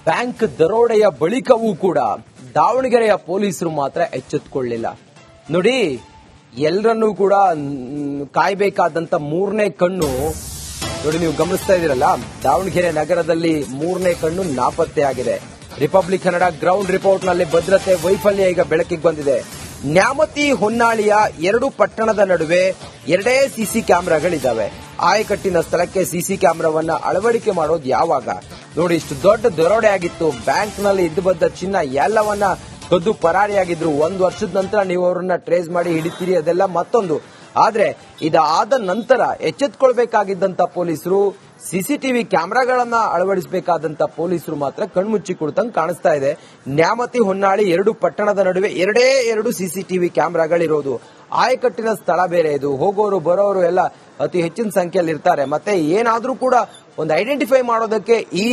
Bank ದರೋಡೆಯ ಬಳಿಕವೂ ಕೂಡ ದಾವಣಗೆರೆಯ ಪೊಲೀಸರು ಮಾತ್ರ ಎಚ್ಚೆತ್ತುಕೊಳ್ಳಲಿಲ್ಲ. ನೋಡಿ, ಎಲ್ಲರನ್ನೂ ಕೂಡ ಕಾಯಬೇಕಾದಂತ ಮೂರನೇ ಕಣ್ಣು ನೋಡಿ, ನೀವು ಗಮನಿಸ್ತಾ ಇದ್ದೀರಲ್ಲ, ದಾವಣಗೆರೆ ನಗರದಲ್ಲಿ ಮೂರನೇ ಕಣ್ಣು ನಾಪತ್ತೆಯಾಗಿದೆ. ರಿಪಬ್ಲಿಕ್ ಕನ್ನಡ ಗ್ರೌಂಡ್ ರಿಪೋರ್ಟ್ ನಲ್ಲಿ ಭದ್ರತೆ ವೈಫಲ್ಯ ಈಗ ಬೆಳಕಿಗೆ ಬಂದಿದೆ. ನ್ಯಾಮತಿ ಹೊನ್ನಾಳಿಯ ಎರಡು ಪಟ್ಟಣದ ನಡುವೆ ಎರಡೇ ಸಿಸಿ ಕ್ಯಾಮೆರಾಗಳಿದ್ದಾವೆ. ಆಯಕಟ್ಟಿನ ಸ್ಥಳಕ್ಕೆ ಸಿಸಿ ಕ್ಯಾಮೆರಾವನ್ನ ಅಳವಡಿಕೆ ಮಾಡೋದು ಯಾವಾಗ? ನೋಡಿ, ಇಷ್ಟು ದೊಡ್ಡ ದರೋಡೆ ಆಗಿತ್ತು. ಬ್ಯಾಂಕ್ ನಲ್ಲಿ ಇದ್ದು ಬಂದ ಚಿನ್ನ ಎಲ್ಲವನ್ನ ಕದ್ದು ಪರಾರಿಯಾಗಿದ್ರು. 1 ವರ್ಷದ ನಂತರ ನೀವು ಅವರನ್ನ ಟ್ರೇಸ್ ಮಾಡಿ ಹಿಡಿತೀರಿ, ಅದೆಲ್ಲ ಮತ್ತೊಂದು. ಆದ್ರೆ ಇದಾದ ನಂತರ ಎಚ್ಚೆತ್ತುಕೊಳ್ಬೇಕಾಗಿದ್ದಂತ ಪೊಲೀಸರು, ಸಿಸಿಟಿವಿ ಕ್ಯಾಮೆರಾಗಳನ್ನ ಅಳವಡಿಸಬೇಕಾದಂತ ಪೊಲೀಸರು ಮಾತ್ರ ಕಣ್ಮುಚ್ಚಿ ಕುಳಿತಂಗೆ ಕಾಣಿಸ್ತಾ ಇದೆ. ನ್ಯಾಮತಿ ಹೊನ್ನಾಳಿ ಎರಡು ಪಟ್ಟಣದ ನಡುವೆ ಎರಡು ಸಿಸಿಟಿವಿ ಕ್ಯಾಮೆರಾಗಳಿರೋದು. ಆಯಕಟ್ಟಿನ ಸ್ಥಳ ಬೇರೆ ಇದು. ಹೋಗೋರು ಬರೋರು ಎಲ್ಲ ಅತಿ ಹೆಚ್ಚಿನ ಸಂಖ್ಯೆಯಲ್ಲಿ ಇರ್ತಾರೆ. ಮತ್ತೆ ಏನಾದ್ರೂ ಕೂಡ ಒಂದು ಐಡೆಂಟಿಫೈ ಮಾಡೋದಕ್ಕೆ ಈ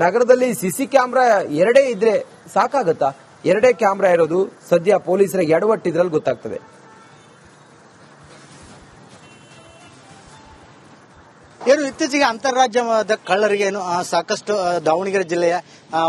ನಗರದಲ್ಲಿ ಸಿಸಿ ಕ್ಯಾಮೆರಾ ಎರಡೇ ಇದ್ರೆ ಸಾಕಾಗತ್ತಾ? ಎರಡೇ ಕ್ಯಾಮೆರಾ ಇರೋದು. ಸದ್ಯ ಪೊಲೀಸರಿಗೆ ಎಡವಟ್ಟಿದ್ರಲ್ಲಿ ಗೊತ್ತಾಗ್ತದೆ. ಇತ್ತೀಚೆಗೆ ಅಂತಾರಾಜ್ಯದ ಕಳ್ಳರಿಗೆ ಸಾಕಷ್ಟು ದಾವಣಗೆರೆ ಜಿಲ್ಲೆಯ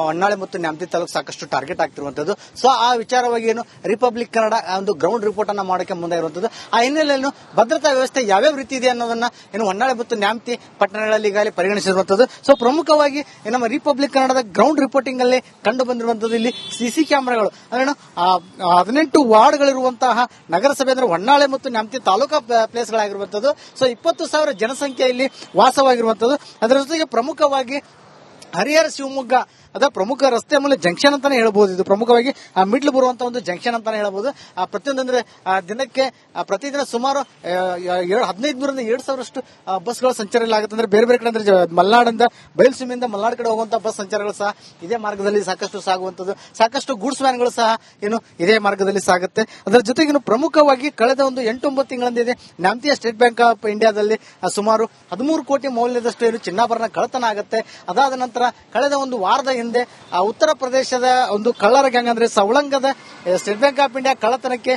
ಹೊನ್ನಾಳಿ ಮತ್ತು ನ್ಯಾಮತಿ ತಾಲೂಕು ಸಾಕಷ್ಟು ಟಾರ್ಗೆಟ್ ಆಗ್ತಿರುವಂತದ್ದು. ಸೊ ಆ ವಿಚಾರವಾಗಿ ರಿಪಬ್ಲಿಕ್ ಕನ್ನಡ ಒಂದು ಗ್ರೌಂಡ್ ರಿಪೋರ್ಟ್ ಅನ್ನ ಮಾಡೋಕೆ ಮುಂದೆ ಇರುವಂತದ್ದು. ಆ ಹಿನ್ನೆಲೆಯಲ್ಲಿ ಭದ್ರತಾ ವ್ಯವಸ್ಥೆ ಯಾವ್ಯಾವ ರೀತಿ ಇದೆ ಅನ್ನೋದನ್ನ ಹೊನ್ನಾಳಿ ಮತ್ತು ನ್ಯಾಮತಿ ಪಟ್ಟಣಗಳಲ್ಲಿ ಈಗಾಗಲೇ ಪರಿಗಣಿಸಿರುವಂತದ್ದು. ಸೊ ಪ್ರಮುಖವಾಗಿ ನಮ್ಮ ರಿಪಬ್ಲಿಕ್ ಕನ್ನಡದ ಗ್ರೌಂಡ್ ರಿಪೋರ್ಟಿಂಗ್ ಅಲ್ಲಿ ಕಂಡು ಬಂದಿರುವಂತದ್ದು ಇಲ್ಲಿ ಸಿಸಿ ಕ್ಯಾಮೆರಾಗಳು. 18 ವಾರ್ಡ್ಗಳಿರುವಂತಹ ನಗರಸಭೆ ಅಂದ್ರೆ ಹೊನ್ನಾಳಿ ಮತ್ತು ನ್ಯಾಮತಿ ತಾಲೂಕಾ ಪ್ಲೇಸ್ಗಳಾಗಿರುವಂತದ್ದು. ಸೊ 20,000 ಜನಸಂಖ್ಯೆಯಲ್ಲಿ ವಾಸವಾಗಿರುವಂತದ್ದು. ಅದರ ಜೊತೆಗೆ ಪ್ರಮುಖವಾಗಿ ಹರಿಹರ ಶಿವಮೊಗ್ಗ ಅದ ಪ್ರಮುಖ ರಸ್ತೆ ಮೇಲೆ ಜಂಕ್ಷನ್ ಅಂತಾನೆ ಹೇಳಬಹುದು. ಇದು ಪ್ರಮುಖವಾಗಿ ಮಿಡ್ಲ್ ಬರುವಂತಹ ಒಂದು ಜಂಕ್ಷನ್ ಅಂತಾನೆ ಹೇಳಬಹುದು. ಪ್ರತಿಯೊಂದಂದ್ರೆ ದಿನಕ್ಕೆ ಪ್ರತಿದಿನ ಸುಮಾರು 1500ರಿಂದ 2,000 ಬಸ್ಗಳ ಸಂಚಾರ ಆಗುತ್ತೆ. ಅಂದ್ರೆ ಬೇರೆ ಬೇರೆ ಕಡೆ ಅಂದ್ರೆ ಮಲ್ನಾಡಿಂದ ಬಯಲುಸೀಮೆಯಿಂದ ಮಲ್ನಾಡ್ ಕಡೆ ಹೋಗುವಂತಹ ಬಸ್ ಸಂಚಾರಗಳು ಸಹ ಇದೇ ಮಾರ್ಗದಲ್ಲಿ ಸಾಕಷ್ಟು ಸಾಗುವಂತದ್ದು. ಸಾಕಷ್ಟು ಗೂಡ್ಸ್ ವ್ಯಾನ್ಗಳು ಸಹ ಇದೇ ಮಾರ್ಗದಲ್ಲಿ ಸಾಗುತ್ತೆ. ಅದರ ಜೊತೆಗೆ ಪ್ರಮುಖವಾಗಿ ಕಳೆದ ಒಂದು 8-9 ತಿಂಗಳಿಂದ ನ್ಯಾಮತಿಯ ಸ್ಟೇಟ್ ಬ್ಯಾಂಕ್ ಆಫ್ ಇಂಡಿಯಾದಲ್ಲಿ ಸುಮಾರು 13 ಕೋಟಿ ಮೌಲ್ಯದಷ್ಟು ಚಿನ್ನಾಭರಣ ಕಳ್ಳತನ ಆಗುತ್ತೆ. ಅದಾದ ನಂತರ ಕಳೆದ ಒಂದು ವಾರದ ಹಿಂದೆ ಉತ್ತರ ಪ್ರದೇಶದ ಒಂದು ಕಳ್ಳರ ಗ್ಯಾಂಗ್ ಅಂದ್ರೆ ಸವಳಂಗದ ಸ್ಟೇಟ್ ಬ್ಯಾಂಕ್ ಆಫ್ ಇಂಡಿಯಾ ಕಳ್ಳತನಕ್ಕೆ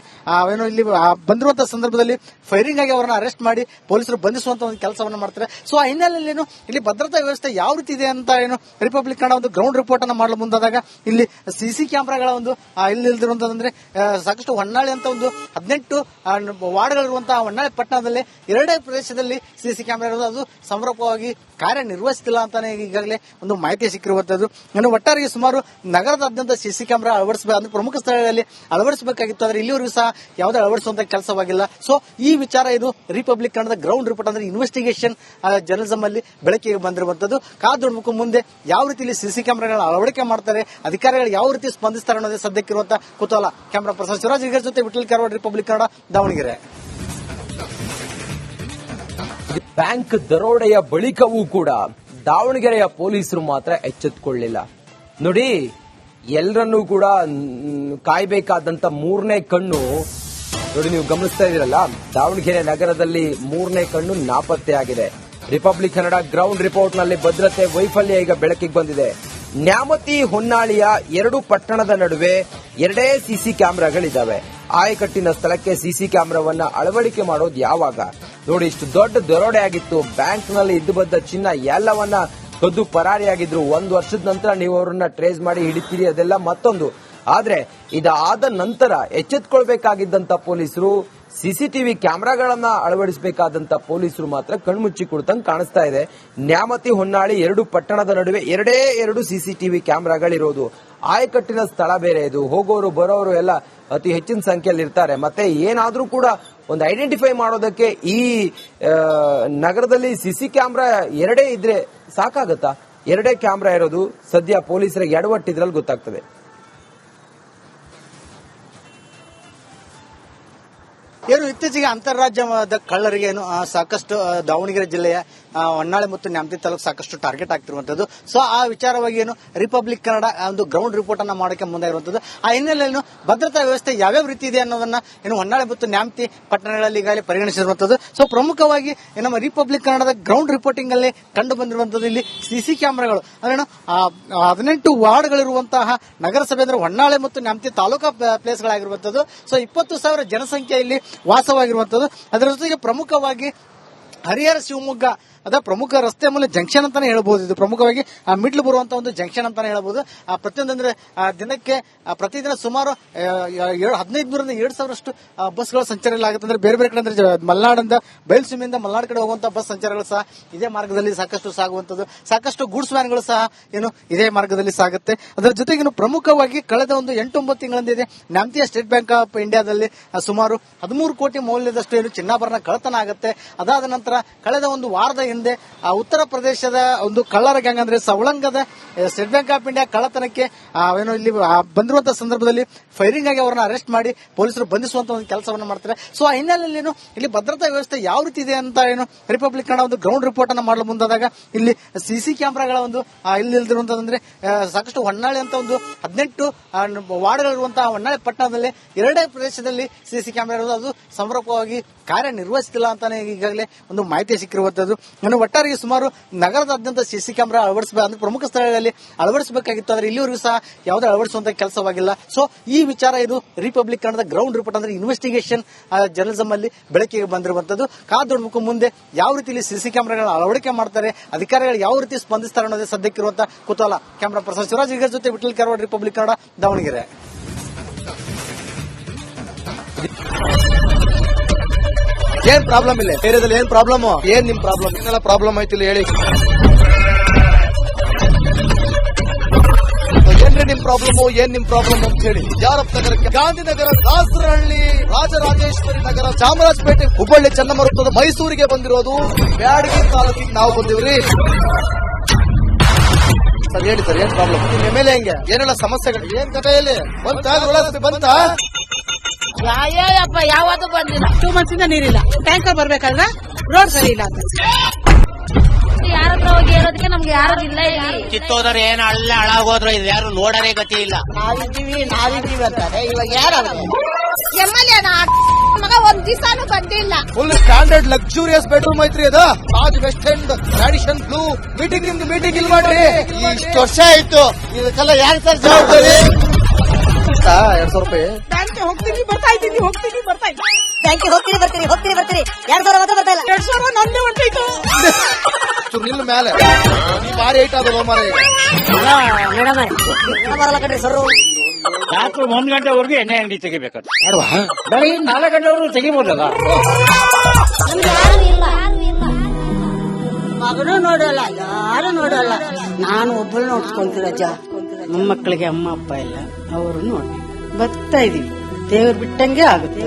ಇಲ್ಲಿ ಬಂದಿರುವಂತಹ ಸಂದರ್ಭದಲ್ಲಿ ಫೈರಿಂಗ್ ಆಗಿ ಅವರನ್ನ ಅರೆಸ್ಟ್ ಮಾಡಿ ಪೊಲೀಸರು ಬಂಧಿಸುವಂತ ಒಂದು ಕೆಲಸವನ್ನು ಮಾಡ್ತಾರೆ. ಸೊ ಆ ಹಿನ್ನೆಲೆಯಲ್ಲಿ ಇಲ್ಲಿ ಭದ್ರತಾ ವ್ಯವಸ್ಥೆ ಯಾವ ರೀತಿ ಇದೆ ಅಂತ ರಿಪಬ್ಲಿಕ್ ಕನ್ನಡ ಒಂದು ಗ್ರೌಂಡ್ ರಿಪೋರ್ಟ್ ಅನ್ನು ಮಾಡಲು ಮುಂದಾದಾಗ ಇಲ್ಲಿ ಸಿಸಿ ಕ್ಯಾಮೆರಾಗಳ ಒಂದು ಇಲ್ಲಿ ಇಲ್ದಿರುವಂತಂದ್ರೆ ಸಾಕಷ್ಟು ಹೊನ್ನಾಳಿ ಅಂತ ಒಂದು 18 ವಾರ್ಡ್ಗಳಿರುವಂತಹ ಹೊನ್ನಾಳಿ ಪಟ್ಟಣದಲ್ಲಿ ಎರಡೇ ಪ್ರದೇಶದಲ್ಲಿ ಸಿಸಿ ಕ್ಯಾಮೆರಾ ಇರೋದು. ಅದು ಸಮರ್ಪಕವಾಗಿ ಕಾರ್ಯನಿರ್ವಹಿಸುತ್ತಿಲ್ಲ ಅಂತಾನೆ ಈಗಾಗಲೇ ಒಂದು ಮಾಹಿತಿ ಸಿಕ್ಕಿರುವಂತದ್ದು. ಒಟ್ಟಾರೆಗೆ ಸುಮಾರು ನಗರದಾದ್ಯಂತ ಸಿಸಿ ಕ್ಯಾಮೆರಾ ಅಂದ್ರೆ ಪ್ರಮುಖ ಸ್ಥಳಗಳಲ್ಲಿ ಅಳವಡಿಸಬೇಕಾಗಿತ್ತು. ಆದ್ರೆ ಇಲ್ಲಿವರೆಗೂ ಸಹ ಯಾವುದೇ ಅಳವಡಿಸುವಂತ ಕೆಲಸವಾಗಿಲ್ಲ. ಸೊ ಈ ವಿಚಾರ ಇದು ರಿಪಬ್ಲಿಕ್ ಕನ್ನಡದ ಗ್ರೌಂಡ್ ರಿಪೋರ್ಟ್ ಅಂದ್ರೆ ಇನ್ವೆಸ್ಟಿಗೇಷನ್ ಜರ್ನಲಿಸಂ ಅಲ್ಲಿ ಬೆಳಕಿಗೆ ಬಂದಿರುವಂತದ್ದು. ಕಾದು ಮುಂದೆ ಯಾವ ರೀತಿ ಸಿಸಿ ಕ್ಯಾಮೆರಾಗಳ ಅಳವಡಿಕೆ ಮಾಡ್ತಾರೆ, ಅಧಿಕಾರಿಗಳು ಯಾವ ರೀತಿ ಸ್ಪಂದಿಸ್ತಾರೆ ಅನ್ನೋದೇ ಸದ್ಯಕ್ಕಿರುವಂತಹ ಕುತೂಹಲ. ಕ್ಯಾಮೆರಾ ಪರ್ಸನ್ ಶಿವರಾಜ್ ಜೊತೆ ವಿಠಲ್ ಕಾರ್ವಾಡ್, ರಿಪಬ್ಲಿಕ್ ಕನ್ನಡ, ದಾವಣಗೆರೆ. ಬ್ಯಾಂಕ್ ದರೋಡೆಯ ಬಳಿಕವೂ ಕೂಡ ದಾವಣಗೆರೆಯ ಪೊಲೀಸರು ಮಾತ್ರ ಎಚ್ಚೆತ್ತುಕೊಳ್ಳಲಿಲ್ಲ. ನೋಡಿ, ಎಲ್ಲರನ್ನೂ ಕೂಡ ಕಾಯಬೇಕಾದಂತ ಮೂರನೇ ಕಣ್ಣು ನೋಡಿ, ನೀವು ಗಮನಿಸ್ತಾ ಇದ್ದೀರಲ್ಲ, ದಾವಣಗೆರೆ ನಗರದಲ್ಲಿ ಮೂರನೇ ಕಣ್ಣು ನಾಪತ್ತೆಯಾಗಿದೆ. ರಿಪಬ್ಲಿಕ್ ಕನ್ನಡ ಗ್ರೌಂಡ್ ರಿಪೋರ್ಟ್ ನಲ್ಲಿ ಭದ್ರತೆ ವೈಫಲ್ಯ ಈಗ ಬೆಳಕಿಗೆ ಬಂದಿದೆ. ನ್ಯಾಮತಿ ಹೊನ್ನಾಳಿಯ ಎರಡು ಪಟ್ಟಣದ ನಡುವೆ ಎರಡೇ ಸಿಸಿ ಕ್ಯಾಮೆರಾಗಳಿದ್ದಾವೆ. ಆಯಕಟ್ಟಿನ ಸ್ಥಳಕ್ಕೆ ಸಿಸಿ ಕ್ಯಾಮೆರಾವನ್ನ ಅಳವಡಿಕೆ ಮಾಡೋದು ಯಾವಾಗ? ನೋಡಿ, ಇಷ್ಟು ದೊಡ್ಡ ದರೋಡೆ ಆಗಿತ್ತು. ಬ್ಯಾಂಕ್ ನಲ್ಲಿ ಇದ್ದು ಬಂದ ಚಿನ್ನ ಎಲ್ಲವನ್ನ ಕದ್ದು ಪರಾರಿಯಾಗಿದ್ರು. 1 ವರ್ಷದ ನಂತರ ನೀವು ಅವರನ್ನ ಟ್ರೇಸ್ ಮಾಡಿ ಹಿಡಿತೀರಿ, ಅದೆಲ್ಲ ಮತ್ತೊಂದು. ಆದ್ರೆ ಇದಾದ ನಂತರ ಎಚ್ಚೆತ್ತುಕೊಳ್ಬೇಕಾಗಿದ್ದಂತ ಪೊಲೀಸರು, ಸಿಸಿಟಿವಿ ಕ್ಯಾಮೆರಾಗಳನ್ನ ಅಳವಡಿಸಬೇಕಾದಂತ ಪೊಲೀಸರು ಮಾತ್ರ ಕಣ್ಮುಚ್ಚಿ ಕುಳಿತಂಗೆ ಕಾಣಿಸ್ತಾ ಇದೆ. ನ್ಯಾಮತಿ ಹೊನ್ನಾಳಿ ಎರಡು ಪಟ್ಟಣದ ನಡುವೆ ಎರಡು ಸಿಸಿಟಿವಿ ಕ್ಯಾಮೆರಾಗಳಿರೋದು. ಆಯಕಟ್ಟಿನ ಸ್ಥಳ ಬೇರೆ ಇದು. ಹೋಗೋರು ಬರೋರು ಎಲ್ಲ ಅತಿ ಹೆಚ್ಚಿನ ಸಂಖ್ಯೆಯಲ್ಲಿ ಇರ್ತಾರೆ. ಮತ್ತೆ ಏನಾದ್ರೂ ಕೂಡ ಒಂದು ಐಡೆಂಟಿಫೈ ಮಾಡೋದಕ್ಕೆ ಈ ನಗರದಲ್ಲಿ ಸಿಸಿ ಕ್ಯಾಮೆರಾ ಎರಡೇ ಇದ್ರೆ ಸಾಕಾಗತ್ತಾ? ಎರಡೇ ಕ್ಯಾಮೆರಾ ಇರೋದು. ಸದ್ಯ ಪೊಲೀಸರಿಗೆ ಎಡವಟ್ಟಿದ್ರಲ್ಲಿ ಗೊತ್ತಾಗ್ತದೆ. ಇತ್ತೀಚೆಗೆ ಅಂತಾರಾಜ್ಯದ ಕಳ್ಳರಿಗೆ ಸಾಕಷ್ಟು ದಾವಣಗೆರೆ ಜಿಲ್ಲೆಯ ಹೊನ್ನಾಳಿ ಮತ್ತು ನ್ಯಾಮತಿ ತಾಲೂಕು ಸಾಕಷ್ಟು ಟಾರ್ಗೆಟ್ ಆಗ್ತಿರುವಂತದ್ದು. ಸೊ ಆ ವಿಚಾರವಾಗಿ ರಿಪಬ್ಲಿಕ್ ಕನ್ನಡ ಒಂದು ಗ್ರೌಂಡ್ ರಿಪೋರ್ಟ್ ಅನ್ನ ಮಾಡೋಕೆ ಮುಂದೆ ಇರುವಂತದ್ದು. ಆ ಹಿನ್ನೆಲೆಯಲ್ಲಿ ಭದ್ರತಾ ವ್ಯವಸ್ಥೆ ಯಾವ್ಯಾವ ರೀತಿ ಇದೆ ಅನ್ನೋದನ್ನ ಹೊನ್ನಾಳಿ ಮತ್ತು ನ್ಯಾಮತಿ ಪಟ್ಟಣಗಳಲ್ಲಿ ಈಗಾಗಲೇ ಪರಿಗಣಿಸಿರುವಂತದ್ದು. ಸೊ ಪ್ರಮುಖವಾಗಿ ನಮ್ಮ ರಿಪಬ್ಲಿಕ್ ಕನ್ನಡದ ಗ್ರೌಂಡ್ ರಿಪೋರ್ಟಿಂಗ್ ಅಲ್ಲಿ ಕಂಡು ಬಂದಿರುವಂತದ್ದು ಇಲ್ಲಿ ಸಿಸಿ ಕ್ಯಾಮೆರಾಗಳು. 18 ವಾರ್ಡ್ಗಳಿರುವಂತಹ ನಗರಸಭೆ ಅಂದ್ರೆ ಹೊನ್ನಾಳಿ ಮತ್ತು ನ್ಯಾಮತಿ ತಾಲೂಕಾ ಪ್ಲೇಸ್ಗಳಾಗಿರುವಂತದ್ದು. ಸೊ 20,000 ಜನಸಂಖ್ಯೆಯಲ್ಲಿ ವಾಸವಾಗಿರುವಂತದ್ದು. ಅದರ ಜೊತೆಗೆ ಪ್ರಮುಖವಾಗಿ ಹರಿಹರ ಶಿವಮೊಗ್ಗ ಅದ ಪ್ರಮುಖ ರಸ್ತೆ ಮೂಲ ಜಂಕ್ಷನ್ ಅಂತಾನೆ ಹೇಳ್ಬಹುದು. ಇದು ಪ್ರಮುಖವಾಗಿ ಮಿಡ್ಲ್ ಬರುವಂತ ಒಂದು ಜಂಕ್ಷನ್ ಅಂತಾನೆ ಹೇಳ್ಬಹುದು. ಪ್ರತಿಯೊಂದಂದ್ರೆ ದಿನಕ್ಕೆ ಪ್ರತಿದಿನ ಸುಮಾರು 1500ರಿಂದ 2000 ಬಸ್ಗಳ ಸಂಚಾರ ಆಗುತ್ತೆ. ಅಂದ್ರೆ ಬೇರೆ ಬೇರೆ ಕಡೆ ಅಂದ್ರೆ ಮಲ್ನಾಡಿಂದ ಬಯಲುಸೀಮೆಯಿಂದ ಮಲ್ನಾಡ್ ಕಡೆ ಹೋಗುವಂತಹ ಬಸ್ ಸಂಚಾರಗಳು ಸಹ ಇದೇ ಮಾರ್ಗದಲ್ಲಿ ಸಾಕಷ್ಟು ಸಾಗುವಂತದ್ದು. ಸಾಕಷ್ಟು ಗೂಡ್ಸ್ ವ್ಯಾನ್ಗಳು ಸಹ ಇದೇ ಮಾರ್ಗದಲ್ಲಿ ಸಾಗುತ್ತೆ. ಅದರ ಜೊತೆಗೆ ಪ್ರಮುಖವಾಗಿ ಕಳೆದ ಒಂದು 8-9 ತಿಂಗಳಿಂದ ಇದೆ ನ್ಯಾಮತಿಯ ಸ್ಟೇಟ್ ಬ್ಯಾಂಕ್ ಆಫ್ ಇಂಡಿಯಾದಲ್ಲಿ ಸುಮಾರು 13 ಕೋಟಿ ಮೌಲ್ಯದಷ್ಟು ಚಿನ್ನಾಭರಣ ಕಳ್ಳತನ ಆಗುತ್ತೆ. ಅದಾದ ನಂತರ ಕಳೆದ ಒಂದು ವಾರದ ಹಿಂದೆ ಉತ್ತರ ಪ್ರದೇಶದ ಒಂದು ಕಳ್ಳರ ಗ್ಯಾಂಗ್ ಅಂದ್ರೆ ಸವಳಂಗದ ಸ್ಟೇಟ್ ಬ್ಯಾಂಕ್ ಆಫ್ ಇಂಡಿಯಾ ಕಳ್ಳತನಕ್ಕೆ ಇಲ್ಲಿ ಬಂದಿರುವಂತಹ ಸಂದರ್ಭದಲ್ಲಿ ಫೈರಿಂಗ್ ಆಗಿ ಅವರನ್ನ ಅರೆಸ್ಟ್ ಮಾಡಿ ಪೊಲೀಸರು ಬಂಧಿಸುವಂತ ಒಂದು ಕೆಲಸವನ್ನು ಮಾಡ್ತಾರೆ. ಸೊ ಆ ಹಿನ್ನೆಲೆಯಲ್ಲಿ ಇಲ್ಲಿ ಭದ್ರತಾ ವ್ಯವಸ್ಥೆ ಯಾವ ರೀತಿ ಇದೆ ಅಂತ ರಿಪಬ್ಲಿಕ್ ಕನ್ನಡ ಒಂದು ಗ್ರೌಂಡ್ ರಿಪೋರ್ಟ್ ಅನ್ನು ಮಾಡಲು ಮುಂದಾದಾಗ ಇಲ್ಲಿ ಸಿಸಿ ಕ್ಯಾಮೆರಾಗಳ ಒಂದು ಇಲ್ಲಿರುವಂತಂದ್ರೆ ಸಾಕಷ್ಟು ಹೊನ್ನಾಳಿ ಅಂತ ಒಂದು 18 ವಾರ್ಡ್ಗಳಿರುವಂತಹ ಹೊನ್ನಾಳಿ ಪಟ್ಟಣದಲ್ಲಿ 2 ಪ್ರದೇಶದಲ್ಲಿ ಸಿಸಿ ಕ್ಯಾಮೆರಾ ಇರೋದು, ಅದು ಸಮರ್ಪಕವಾಗಿ ಕಾರ್ಯನಿರ್ವಹಿಸುತ್ತಿಲ್ಲ ಅಂತಾನೆ ಈಗಾಗಲೇ ಒಂದು ಮಾಹಿತಿ ಸಿಕ್ಕಿರುವಂತದ್ದು. ಒಟ್ಟಾರೆ ಸುಮಾರು ನಗರದಾದ್ಯಂತ ಸಿಸಿ ಕ್ಯಾಮೆರಾ ಅಂದ್ರೆ ಪ್ರಮುಖ ಸ್ಥಳಗಳಲ್ಲಿ ಅಳವಡಿಸಬೇಕಾಗಿತ್ತು. ಆದ್ರೆ ಇಲ್ಲಿವರೆಗೂ ಸಹ ಯಾವುದೇ ಅಳವಡಿಸುವಂತ ಕೆಲಸವಾಗಿಲ್ಲ. ಸೊ ಈ ವಿಚಾರ ಇದು ರಿಪಬ್ಲಿಕ್ ಕನ್ನಡದ ಗ್ರೌಂಡ್ ರಿಪೋರ್ಟ್ ಅಂದ್ರೆ ಇನ್ವೆಸ್ಟಿಗೇಷನ್ ಜರ್ನಲಿಸಂ ಅಲ್ಲಿ ಬೆಳಕಿಗೆ ಬಂದಿರುವಂತದ್ದು. ಕಾದೊಡ್ಬೇಕು ಮುಂದೆ ಯಾವ ರೀತಿ ಸಿಸಿ ಕ್ಯಾಮೆರಾಗಳ ಅಳವಡಿಕೆ ಮಾಡ್ತಾರೆ, ಅಧಿಕಾರಿಗಳು ಯಾವ ರೀತಿ ಸ್ಪಂದಿಸ್ತಾರೆ ಅನ್ನೋದೇ ಸದ್ಯಕ್ಕಿರುವಂತ ಕುತೂಹಲ. ಕ್ಯಾಮೆರಾ ಪರ್ಸನ್ ಶಿವರಾಜ್ ಈಗ ಜೊತೆ ವಿಠಲ್ ಕಾರ್ವಾಡ್, ರಿಪಬ್ಲಿಕ್ ಕನ್ನಡ, ದಾವಣಗೆರೆ. ಏನ್ ಪ್ರಾಬ್ಲಮ್ ಇಲ್ಲ ಏರಿಯಾದಲ್ಲಿ? ಏನ್ ಪ್ರಾಬ್ಲಮ್? ಏನ್ ನಿಮ್ ಪ್ರಾಬ್ಲಮ್? ಏನೆಲ್ಲ ಪ್ರಾಬ್ಲಮ್ ಆಯ್ತಿಲ್ಲ ಹೇಳಿ. ಏನ್ರಿ ನಿಮ್ ಪ್ರಾಬ್ಲಮ್? ಏನ್ ನಿಮ್ ಪ್ರಾಬ್ಲಮ್ ಅಂತ ಹೇಳಿ. ಯಾರಪ್ಪ ನಗರಕ್ಕೆ? ಗಾಂಧಿನಗರ, ದಾಸರಹಳ್ಳಿ, ರಾಜರಾಜೇಶ್ವರಿ ನಗರ, ಚಾಮರಾಜಪೇಟೆ, ಹುಬ್ಬಳ್ಳಿ, ಚನ್ನಮರುತ್ತದ, ಮೈಸೂರಿಗೆ ಬಂದಿರೋದು. ಬ್ಯಾಡಗಿ ತಾಲೂಕಿಗೆ ನಾವು ಬಂದಿವ್ರಿ. ಸರ್ ಹೇಳಿ ಸರ್, ಏನ್ ಪ್ರಾಬ್ಲಮ್? ನಿಮ್ ಎಮ್ಎಲ್ಎ ಹೆಂಗೆ? ಏನೆಲ್ಲ ಸಮಸ್ಯೆಗಳು? ಏನ್ ಕಥೆಯಲ್ಲಿ ಬಂತ? ಅಯ್ಯಪ್ಪ ಯಾವತ್ತೂ ಬಂದಿಲ್ಲ. 2 months ಇಂದ ನೀರಿಲ್ಲ. ಟ್ಯಾಂಕರ್ ಬರ್ಬೇಕಾದ್ರೆ ರೋಡ್ ಸರಿ ಇಲ್ಲ ಅಂತ ಯಾರ ಹತ್ರ ಹೋಗಿ ಹೇಳೋದಕ್ಕೆ ನಮ್ಗೆ ಯಾರು ಇಲ್ಲ. ಕಿತ್ತೋದ್ರೆ ಏನ್ ಅಲ್ಲ ಹಾಳಾಗೋದ್ರು ಇದು ಯಾರು ನೋಡರೇ ಗತಿ ಇಲ್ಲ. ನಾವಿದ್ದೀವಿ ಅಂತಾರೆ. ಇವಾಗ ಯಾರು ಎಮ್ಎಲ್ಎ ಮಗ ಒಂದ್ ದಿವಸಾನು ಬಂದಿಲ್ಲ. ಫುಲ್ ಸ್ಟ್ಯಾಂಡರ್ಡ್ ಲಕ್ಸುರಿಯಸ್ ಬೆಡ್ರೂಮ್ ಐತ್ರಿ ಅದು. Taj west end tradition blue. Meeting ನಿಮ್ದು ಮೀಟಿಂಗ್ ಇಲ್ಲಿ ಮಾಡ್ರಿ. ಇಷ್ಟು ವರ್ಷ ಆಯ್ತು ಇದಕ್ಕೆಲ್ಲ ಯಾರು ಸರ್ ಜವಾಬ್ದಾರಿ? 2,000 ರೂಪಾಯಿ ಬ್ಯಾಂಕ್ಗೆ ಹೋಗ್ತೀನಿ ಬರ್ತಾ ಇದ್ದೀನಿ. ಬ್ಯಾಂಕಿಗೆ ಹೋಗ್ತೀನಿ ಬರ್ತೀನಿ 2,000 ಮಾತ್ರ ಬರ್ತಾ ಇಲ್ಲ. 2,000 ನಂದೇ ಹೊಂಟೋಯ್ತು. ನಿಲ್ ಮೇಲೆ ಭಾರಿ ಐಟ್ ಆದ ಮಾರ. ಮೇಡಮ್ ಬರಲ್ಲ ಕಣ್ರಿ ಸರ್. ರಾತ್ರಿ 1 ಗಂಟೆವರೆಗೂ ಎಣ್ಣೆ ಅಂಗಡಿ ತೆಗಿಬೇಕಾದ್ರೆ ಬೆಳಗ್ಗೆ 4 ಗಂಟೆವರೆಗೂ ತೆಗಿಬೋದಲ್ಲ. ಮಗನೂ ನೋಡಲ್ಲ, ಯಾರು ನೋಡಲ್ಲ. ನಾನು ಒಬ್ಬಳು ನೋಡ್ಕೊಂತೀರಜ್ಜ. ಮೊಮ್ಮಕ್ಕಳಿಗೆ ಅಮ್ಮ ಅಪ್ಪ ಇಲ್ಲ, ಅವರು ನೋಡಿ ಬರ್ತಾ ಇದೀವಿ. ದೇವ್ರು ಬಿಟ್ಟಂಗೆ ಆಗುತ್ತೆ.